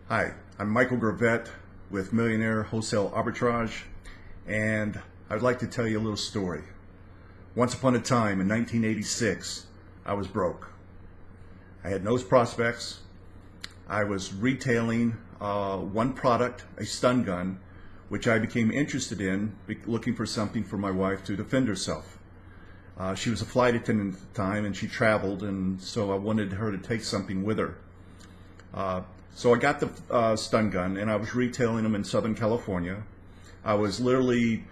Hi, I'm Michael Gravett with Millionaire Wholesale Arbitrage, and I'd like to tell you a little story. Once upon a time in 1986, I was broke. I had no prospects. I was retailing one product, a stun gun, which I became interested in, looking for something for my wife to defend herself. She was a flight attendant at the time, and she traveled, and so I wanted her to take something with her. So I got the stun gun, and I was retailing them in Southern California. I was literally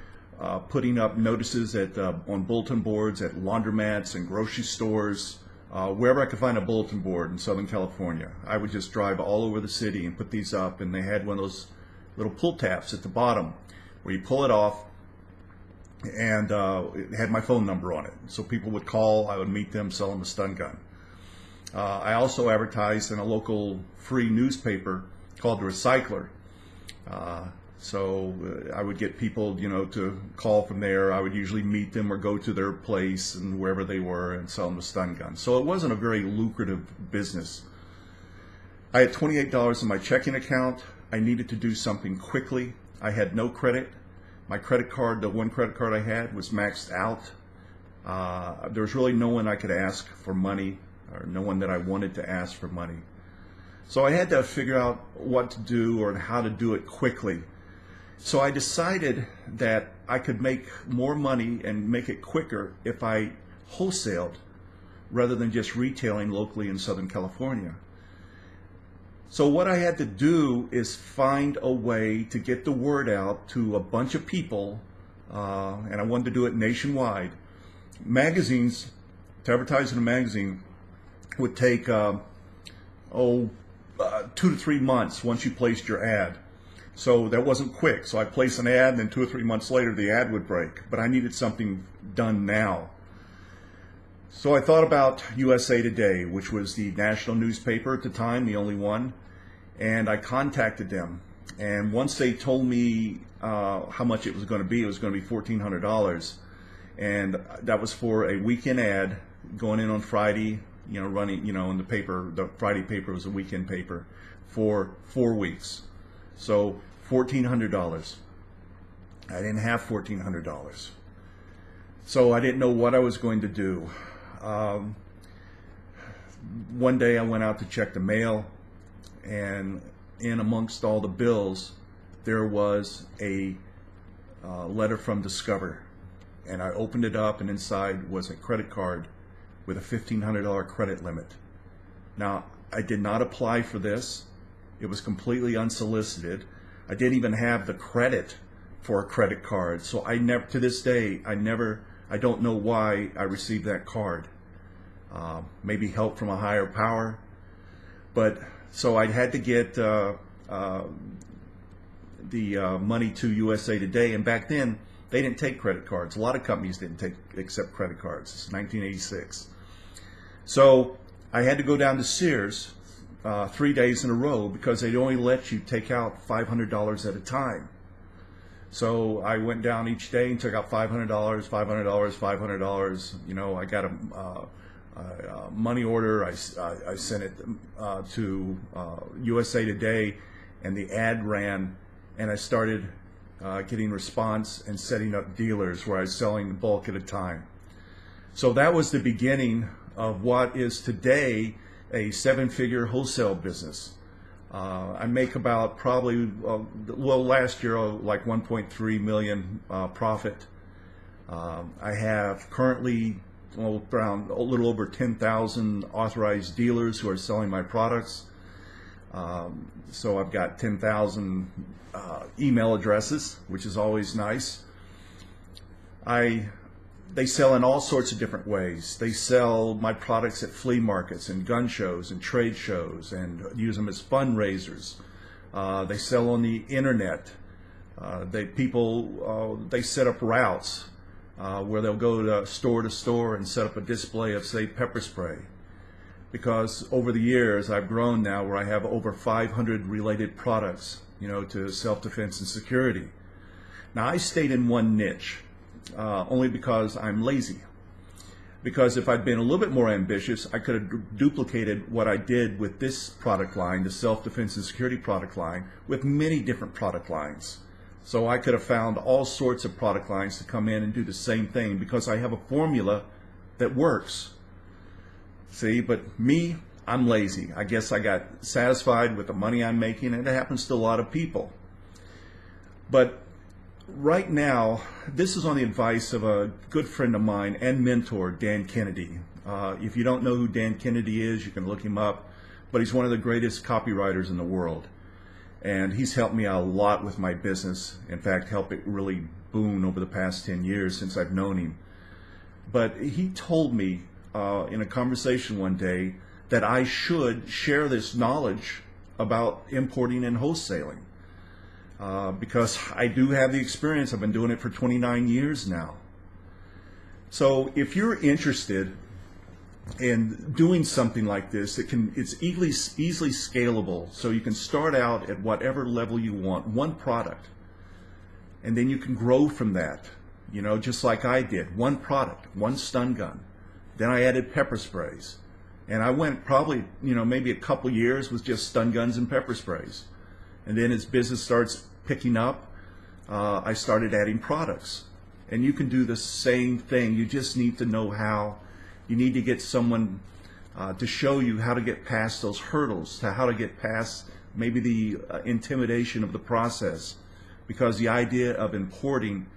putting up notices on bulletin boards at laundromats and grocery stores, wherever I could find a bulletin board in Southern California. I would just drive all over the city and put these up, and they had one of those little pull tabs at the bottom where you pull it off, and it had my phone number on it. So people would call, I would meet them, sell them a stun gun. I also advertised in a local free newspaper called The Recycler. So I would get people, to call from there. I would usually meet them or go to their place and wherever they were and sell them a stun gun. So it wasn't a very lucrative business. I had $28 in my checking account. I needed to do something quickly. I had no credit. My credit card, the one credit card I had, was maxed out. There was really no one I could ask for money, or no one that I wanted to ask for money. So I had to figure out what to do or how to do it quickly. So I decided that I could make more money and make it quicker if I wholesaled rather than just retailing locally in Southern California. So what I had to do is find a way to get the word out to a bunch of people, and I wanted to do it nationwide. Magazines, to advertise in a magazine, would take 2 to 3 months once you placed your ad. So that wasn't quick. So I placed an ad, and then 2 or 3 months later the ad would break. But I needed something done now. So I thought about USA Today, which was the national newspaper at the time, the only one, and I contacted them. And once they told me how much it was going to be $1,400, and that was for a weekend ad going in on Friday. Running, in the paper, the Friday paper was a weekend paper for 4 weeks. So $1,400. I didn't have $1,400. So I didn't know what I was going to do. One day I went out to check the mail, and in amongst all the bills, there was a letter from Discover. And I opened it up, and inside was a credit card with a $1,500 credit limit. Now, I did not apply for this. It was completely unsolicited. I didn't even have the credit for a credit card. So I never, to this day, I don't know why I received that card. Maybe help from a higher power. But so I had to get the money to USA Today, and back then they didn't take credit cards. A lot of companies didn't accept credit cards. It's 1986. So I had to go down to Sears 3 days in a row because they'd only let you take out $500 at a time. So I went down each day and took out $500, $500, $500. I got a money order. I sent it to USA Today, and the ad ran, and I started getting response and setting up dealers where I was selling the bulk at a time. So that was the beginning of what is today a 7-figure wholesale business. I make about probably, last year, like 1.3 million profit. I have currently around a little over 10,000 authorized dealers who are selling my products. So I've got 10,000 email addresses, which is always nice. They sell in all sorts of different ways. They sell my products at flea markets and gun shows and trade shows and use them as fundraisers. They sell on the internet. They set up routes where they'll go to store and set up a display of, say, pepper spray. Because over the years I've grown now where I have over 500 related products, to self-defense and security. Now I stayed in one niche only because I'm lazy. because if I'd been a little bit more ambitious, I could have duplicated what I did with this product line, the self-defense and security product line, with many different product lines. So I could have found all sorts of product lines to come in and do the same thing because I have a formula that works. See, but me, I'm lazy. I guess I got satisfied with the money I'm making, and it happens to a lot of people. But right now, this is on the advice of a good friend of mine and mentor, Dan Kennedy. If you don't know who Dan Kennedy is, you can look him up, but he's one of the greatest copywriters in the world. And he's helped me out a lot with my business. In fact, helped it really boom over the past 10 years since I've known him. But he told me in a conversation one day that I should share this knowledge about importing and wholesaling. Because I do have the experience. I've been doing it for 29 years now. So if you're interested in doing something like this, it's easily scalable. So you can start out at whatever level you want, one product, and then you can grow from that. You know, just like I did, one product, one stun gun. Then I added pepper sprays, and I went probably, maybe a couple years with just stun guns and pepper sprays. And then as business starts picking up, I started adding products. And you can do the same thing. You just need to know how. You need to get someone to show you how to get past those hurdles, to how to get past maybe the intimidation of the process. Because the idea of importing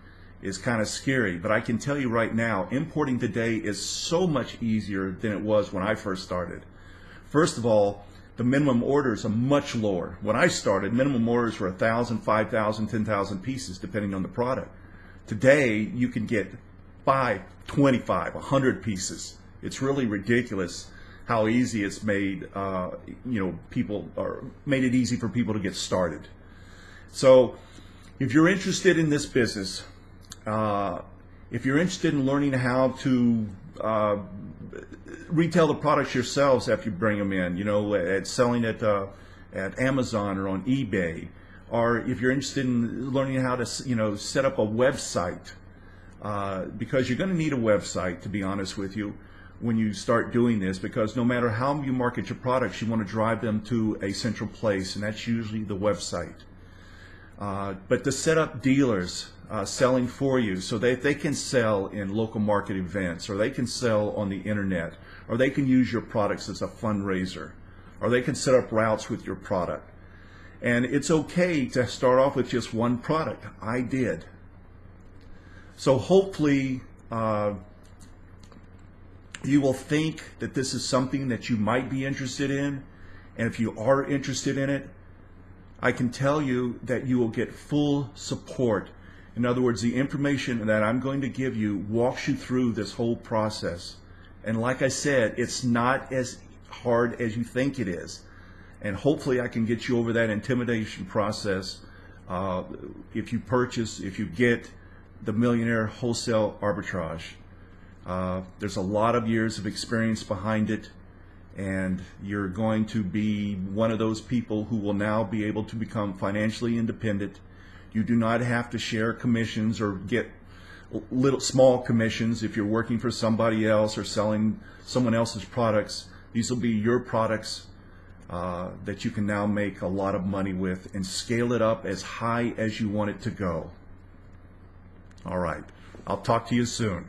is kind of scary. But I can tell you right now, importing today is so much easier than it was when I first started. First of all, the minimum orders are much lower. When I started, minimum orders were 1,000, 5,000, 10,000 pieces, depending on the product. Today, you can get 5, 25, 100 pieces. It's really ridiculous how easy it's made. People are made it easy for people to get started. So, if you're interested in this business, if you're interested in learning how to retail the products yourselves after you bring them in, at selling at Amazon or on eBay, or if you're interested in learning how to, set up a website, because you're going to need a website, to be honest with you, when you start doing this, because no matter how you market your products, you want to drive them to a central place, and that's usually the website. But to set up dealers selling for you so that they can sell in local market events, or they can sell on the internet, or they can use your products as a fundraiser, or they can set up routes with your product. And it's okay to start off with just one product. I did. So hopefully you will think that this is something that you might be interested in, and if you are interested in it, I can tell you that you will get full support. In other words, the information that I'm going to give you walks you through this whole process. And like I said, it's not as hard as you think it is. And hopefully I can get you over that intimidation process if you get the Millionaire Wholesale Arbitrage. There's a lot of years of experience behind it, and you're going to be one of those people who will now be able to become financially independent. You do not have to share commissions or get little small commissions if you're working for somebody else or selling someone else's products. These will be your products that you can now make a lot of money with and scale it up as high as you want it to go. All right, I'll talk to you soon.